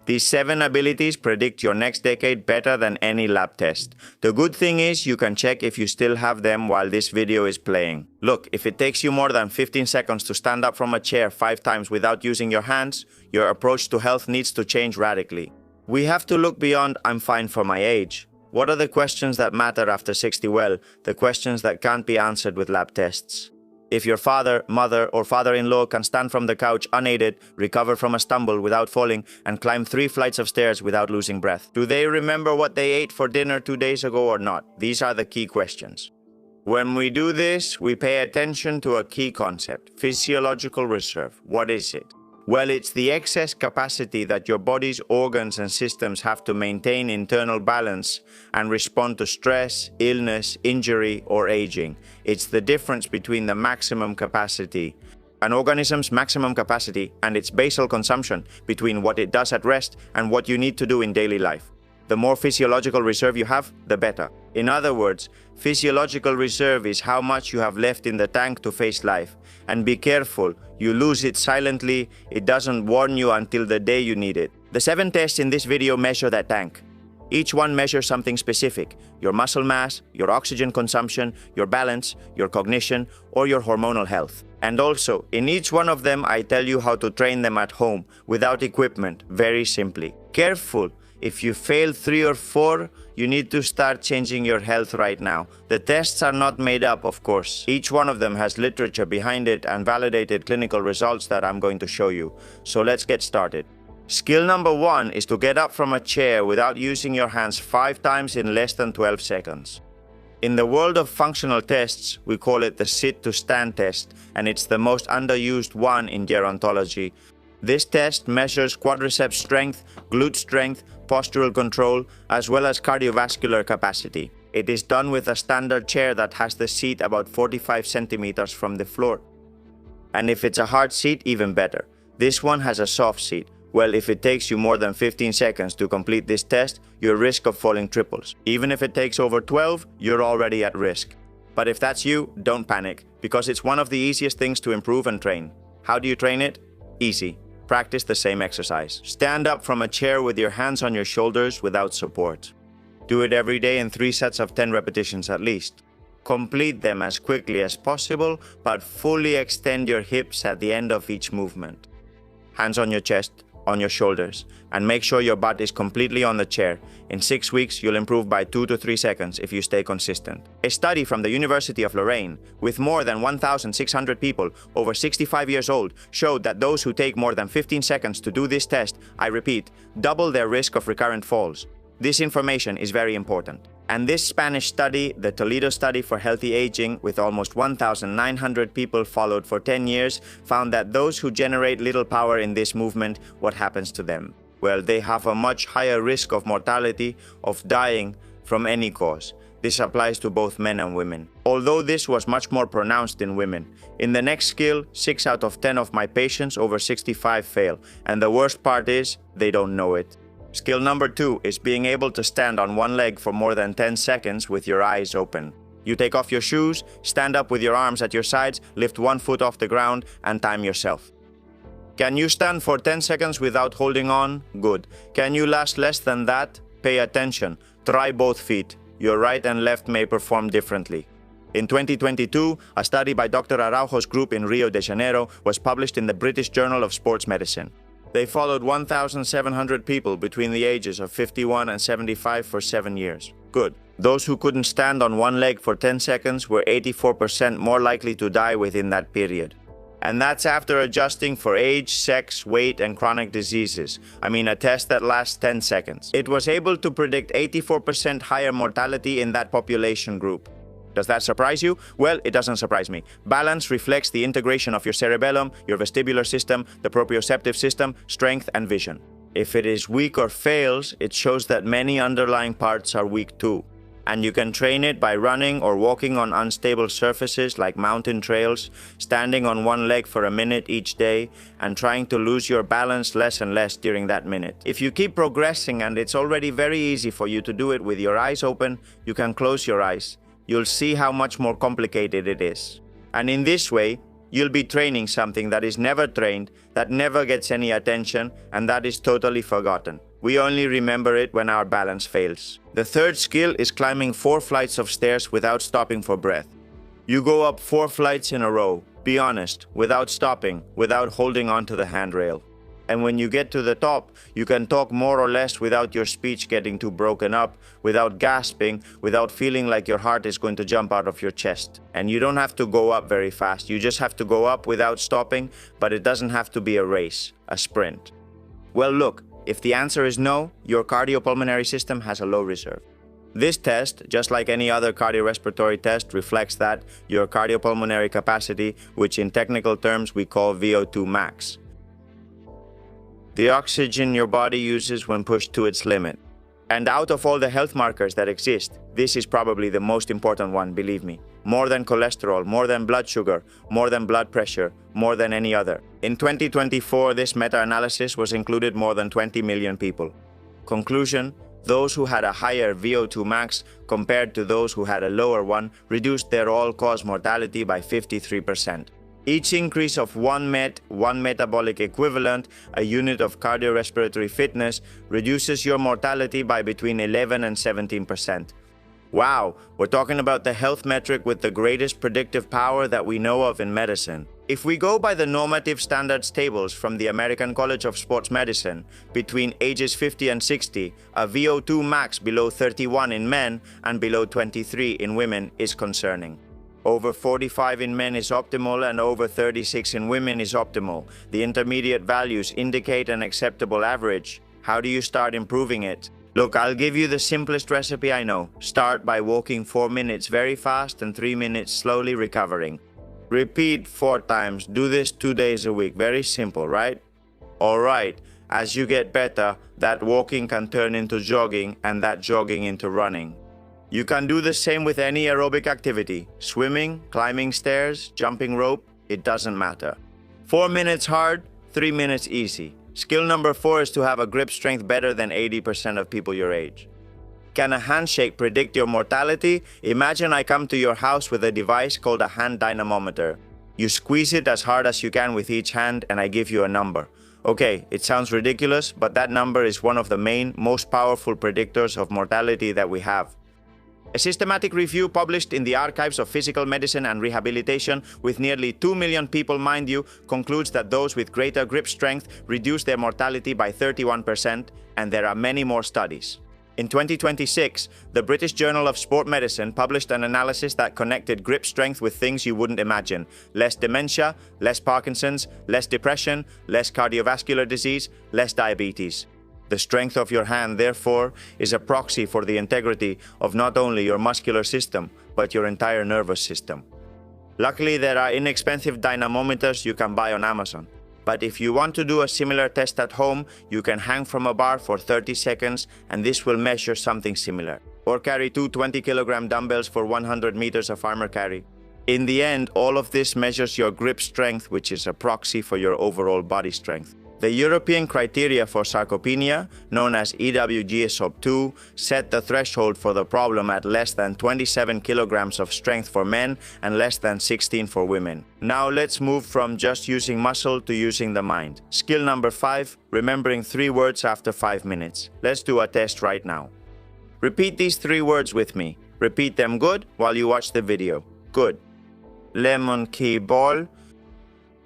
These 7 abilities predict your next decade better than any lab test. The good thing is you can check if you still have them while this video is playing. Look, if it takes you more than 15 seconds to stand up from a chair 5 times without using your hands, your approach to health needs to change radically. We have to look beyond "I'm fine for my age." What are the questions that matter after 60? Well, the questions that can't be answered with lab tests. If your father, mother, or father-in-law can stand from the couch unaided, recover from a stumble without falling, and climb 3 flights of stairs without losing breath, do they remember what they ate for dinner 2 days ago or not? These are the key questions. When we do this, we pay attention to a key concept: physiological reserve. What is it? Well, it's the excess capacity that your body's organs and systems have to maintain internal balance and respond to stress, illness, injury, or aging. It's the difference between the maximum capacity, an organism's maximum capacity, and its basal consumption, between what it does at rest and what you need to do in daily life. The more physiological reserve you have, the better. In other words, physiological reserve is how much you have left in the tank to face life. And be careful, you lose it silently, it doesn't warn you until the day you need it. The 7 tests in this video measure that tank. Each one measures something specific: your muscle mass, your oxygen consumption, your balance, your cognition, or your hormonal health. And also, in each one of them, I tell you how to train them at home, without equipment, very simply. Careful! If you fail 3 or 4, you need to start changing your health right now. The tests are not made up, of course. Each one of them has literature behind it and validated clinical results that I'm going to show you. So let's get started. Skill number 1 is to get up from a chair without using your hands 5 times in less than 12 seconds. In the world of functional tests, we call it the sit-to-stand test, and it's the most underused one in gerontology. This test measures quadriceps strength, glute strength, postural control, as well as cardiovascular capacity. It is done with a standard chair that has the seat about 45 centimeters from the floor. And if it's a hard seat, even better. This one has a soft seat. Well, if it takes you more than 15 seconds to complete this test, your risk of falling triples. Even if it takes over 12, you're already at risk. But if that's you, don't panic, because it's one of the easiest things to improve and train. How do you train it? Easy. Practice the same exercise. Stand up from a chair with your hands on your shoulders without support. Do it every day in 3 sets of 10 repetitions at least. Complete them as quickly as possible, but fully extend your hips at the end of each movement. Hands on your chest, on your shoulders, and make sure your butt is completely on the chair. In 6 weeks, you'll improve by 2 to 3 seconds if you stay consistent. A study from the University of Lorraine, with more than 1,600 people over 65 years old, showed that those who take more than 15 seconds to do this test, I repeat, double their risk of recurrent falls. This information is very important. And this Spanish study, the Toledo Study for Healthy Aging, with almost 1,900 people followed for 10 years, found that those who generate little power in this movement, what happens to them? Well, they have a much higher risk of mortality, of dying from any cause. This applies to both men and women. Although this was much more pronounced in women. In the next skill, 6 out of 10 of my patients over 65 fail. And the worst part is, they don't know it. Skill number 2 is being able to stand on one leg for more than 10 seconds with your eyes open. You take off your shoes, stand up with your arms at your sides, lift one foot off the ground, and time yourself. Can you stand for 10 seconds without holding on? Good. Can you last less than that? Pay attention. Try both feet. Your right and left may perform differently. In 2022, a study by Dr. Araujo's group in Rio de Janeiro was published in the British Journal of Sports Medicine. They followed 1,700 people between the ages of 51 and 75 for 7 years. Good. Those who couldn't stand on one leg for 10 seconds were 84% more likely to die within that period. And that's after adjusting for age, sex, weight, and chronic diseases. I mean, a test that lasts 10 seconds. It was able to predict 84% higher mortality in that population group. Does that surprise you? Well, it doesn't surprise me. Balance reflects the integration of your cerebellum, your vestibular system, the proprioceptive system, strength, and vision. If it is weak or fails, it shows that many underlying parts are weak too. And you can train it by running or walking on unstable surfaces like mountain trails, standing on one leg for a minute each day, and trying to lose your balance less and less during that minute. If you keep progressing and it's already very easy for you to do it with your eyes open, you can close your eyes. You'll see how much more complicated it is. And in this way, you'll be training something that is never trained, that never gets any attention, and that is totally forgotten. We only remember it when our balance fails. The third skill is climbing 4 flights of stairs without stopping for breath. You go up 4 flights in a row, be honest, without stopping, without holding onto the handrail. And when you get to the top, you can talk more or less without your speech getting too broken up, without gasping, without feeling like your heart is going to jump out of your chest. And you don't have to go up very fast, you just have to go up without stopping, but it doesn't have to be a race, a sprint. Well, look, if the answer is no, your cardiopulmonary system has a low reserve. This test, just like any other cardiorespiratory test, reflects that your cardiopulmonary capacity, which in technical terms we call VO2 max. The oxygen your body uses when pushed to its limit. And out of all the health markers that exist, this is probably the most important one, believe me. More than cholesterol, more than blood sugar, more than blood pressure, more than any other. In 2024, this meta-analysis was included more than 20 million people. Conclusion: those who had a higher VO2 max compared to those who had a lower one reduced their all-cause mortality by 53%. Each increase of one metabolic equivalent, a unit of cardiorespiratory fitness, reduces your mortality by between 11 and 17%. Wow, we're talking about the health metric with the greatest predictive power that we know of in medicine. If we go by the normative standards tables from the American College of Sports Medicine, between ages 50 and 60, a VO2 max below 31 in men and below 23 in women is concerning. Over 45 in men is optimal and over 36 in women is optimal. The intermediate values indicate an acceptable average. How do you start improving it? Look, I'll give you the simplest recipe I know. Start by walking 4 minutes very fast and 3 minutes slowly recovering. Repeat 4 times. Do this 2 days a week. Very simple, right? Alright, as you get better, that walking can turn into jogging and that jogging into running. You can do the same with any aerobic activity. Swimming, climbing stairs, jumping rope, it doesn't matter. 4 minutes hard, 3 minutes easy. Skill number 4 is to have a grip strength better than 80% of people your age. Can a handshake predict your mortality? Imagine I come to your house with a device called a hand dynamometer. You squeeze it as hard as you can with each hand and I give you a number. Okay, it sounds ridiculous, but that number is one of the main, most powerful predictors of mortality that we have. A systematic review published in the Archives of Physical Medicine and Rehabilitation with nearly 2 million people, mind you, concludes that those with greater grip strength reduce their mortality by 31%, and there are many more studies. In 2026, the British Journal of Sport Medicine published an analysis that connected grip strength with things you wouldn't imagine: less dementia, less Parkinson's, less depression, less cardiovascular disease, less diabetes. The strength of your hand, therefore, is a proxy for the integrity of not only your muscular system, but your entire nervous system. Luckily, there are inexpensive dynamometers you can buy on Amazon. But if you want to do a similar test at home, you can hang from a bar for 30 seconds and this will measure something similar. Or carry 2 20-kilogram dumbbells for 100 meters of armor carry. In the end, all of this measures your grip strength, which is a proxy for your overall body strength. The European criteria for sarcopenia, known as EWGSOP2, set the threshold for the problem at less than 27 kilograms of strength for men and less than 16 for women. Now let's move from just using muscle to using the mind. Skill number 5, remembering 3 words after 5 minutes. Let's do a test right now. Repeat these 3 words with me. Repeat them good while you watch the video. Good. Lemon key ball.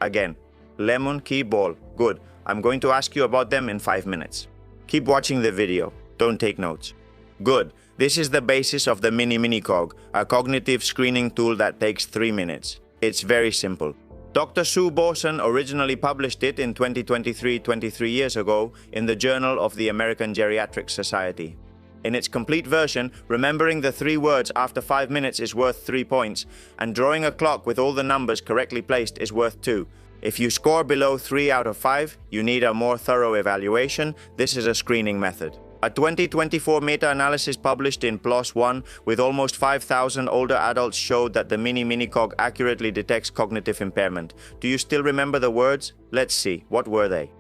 Again. Lemon key ball. Good. I'm going to ask you about them in 5 minutes. Keep watching the video. Don't take notes. Good. This is the basis of the Mini-Cog, a cognitive screening tool that takes 3 minutes. It's very simple. Dr. Sue Borson originally published it in 2023, 23 years ago, in the Journal of the American Geriatric Society. In its complete version, remembering the 3 words after 5 minutes is worth 3 points, and drawing a clock with all the numbers correctly placed is worth 2. If you score below 3 out of 5, you need a more thorough evaluation. This is a screening method. A 2024 meta-analysis published in PLOS One with almost 5,000 older adults showed that the Mini-Cog accurately detects cognitive impairment. Do you still remember the words? Let's see. What were they?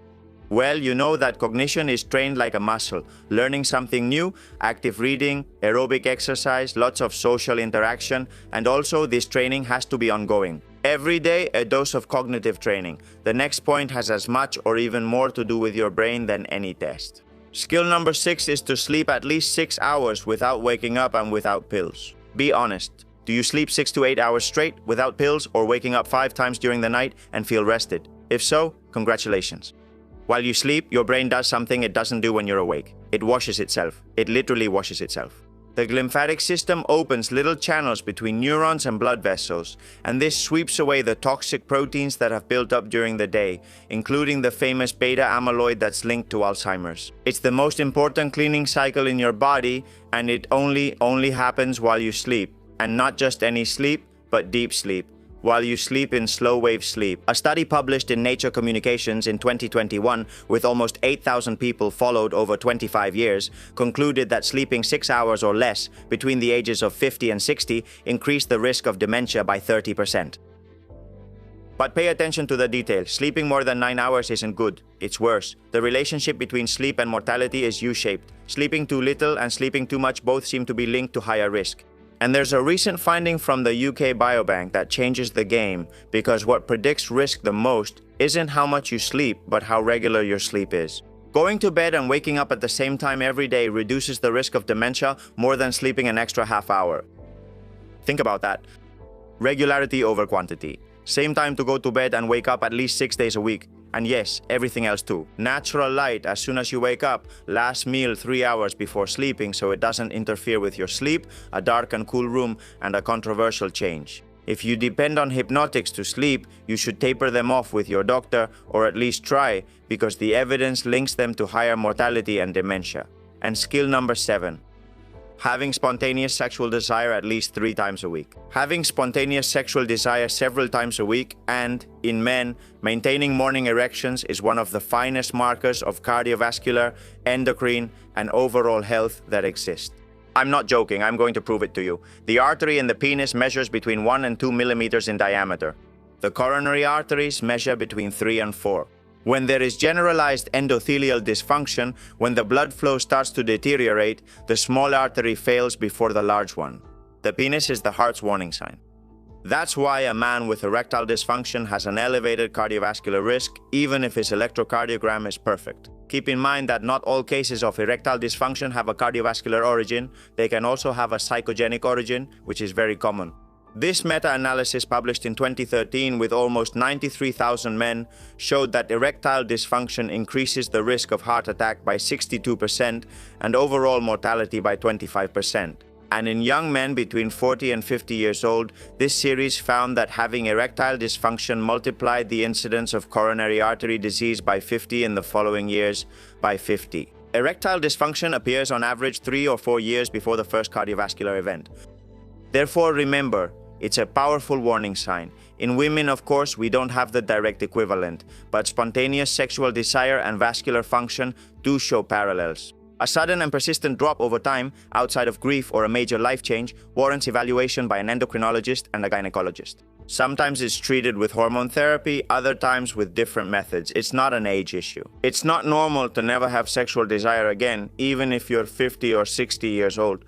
Well, you know that cognition is trained like a muscle. Learning something new, active reading, aerobic exercise, lots of social interaction, and also this training has to be ongoing. Every day, a dose of cognitive training. The next point has as much or even more to do with your brain than any test. Skill number 6 is to sleep at least 6 hours without waking up and without pills. Be honest. Do you sleep 6 to 8 hours straight without pills or waking up 5 times during the night and feel rested? If so, congratulations. While you sleep, your brain does something it doesn't do when you're awake. It washes itself. It literally washes itself. The lymphatic system opens little channels between neurons and blood vessels, and this sweeps away the toxic proteins that have built up during the day, including the famous beta amyloid that's linked to Alzheimer's. It's the most important cleaning cycle in your body, and it only happens while you sleep. And not just any sleep, but deep sleep. While you sleep in slow-wave sleep. A study published in Nature Communications in 2021 with almost 8,000 people followed over 25 years concluded that sleeping 6 hours or less between the ages of 50 and 60 increased the risk of dementia by 30%. But pay attention to the detail. Sleeping more than 9 hours isn't good. It's worse. The relationship between sleep and mortality is U-shaped. Sleeping too little and sleeping too much both seem to be linked to higher risk. And there's a recent finding from the UK Biobank that changes the game, because what predicts risk the most isn't how much you sleep, but how regular your sleep is. Going to bed and waking up at the same time every day reduces the risk of dementia more than sleeping an extra half hour. Think about that. Regularity over quantity. Same time to go to bed and wake up at least 6 days a week. And yes, everything else too. Natural light as soon as you wake up. Last meal 3 hours before sleeping so it doesn't interfere with your sleep. A dark and cool room, and a controversial change. If you depend on hypnotics to sleep, you should taper them off with your doctor, or at least try, because the evidence links them to higher mortality and dementia. And skill number 7. Having spontaneous sexual desire at least 3 times a week. Having spontaneous sexual desire several times a week and, in men, maintaining morning erections is one of the finest markers of cardiovascular, endocrine, and overall health that exist. I'm not joking, I'm going to prove it to you. The artery in the penis measures between 1 and 2 millimeters in diameter. The coronary arteries measure between 3 and 4. When there is generalized endothelial dysfunction, when the blood flow starts to deteriorate, the small artery fails before the large one. The penis is the heart's warning sign. That's why a man with erectile dysfunction has an elevated cardiovascular risk, even if his electrocardiogram is perfect. Keep in mind that not all cases of erectile dysfunction have a cardiovascular origin. They can also have a psychogenic origin, which is very common. This meta-analysis, published in 2013 with almost 93,000 men, showed that erectile dysfunction increases the risk of heart attack by 62% and overall mortality by 25%. And in young men between 40 and 50 years old, this series found that having erectile dysfunction multiplied the incidence of coronary artery disease by 50 in the following years by 50. Erectile dysfunction appears on average 3 or 4 years before the first cardiovascular event. Therefore, remember, it's a powerful warning sign. In women, of course, we don't have the direct equivalent, but spontaneous sexual desire and vascular function do show parallels. A sudden and persistent drop over time, outside of grief or a major life change, warrants evaluation by an endocrinologist and a gynecologist. Sometimes it's treated with hormone therapy, other times with different methods. It's not an age issue. It's not normal to never have sexual desire again, even if you're 50 or 60 years old.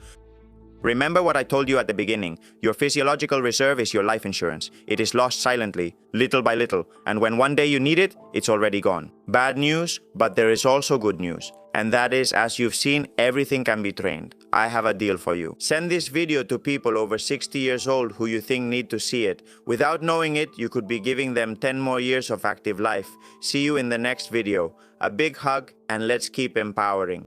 Remember what I told you at the beginning. Your physiological reserve is your life insurance. It is lost silently, little by little, and when one day you need it, it's already gone. Bad news, but there is also good news. And that is, as you've seen, everything can be trained. I have a deal for you. Send this video to people over 60 years old who you think need to see it. Without knowing it, you could be giving them 10 more years of active life. See you in the next video. A big hug, and let's keep empowering.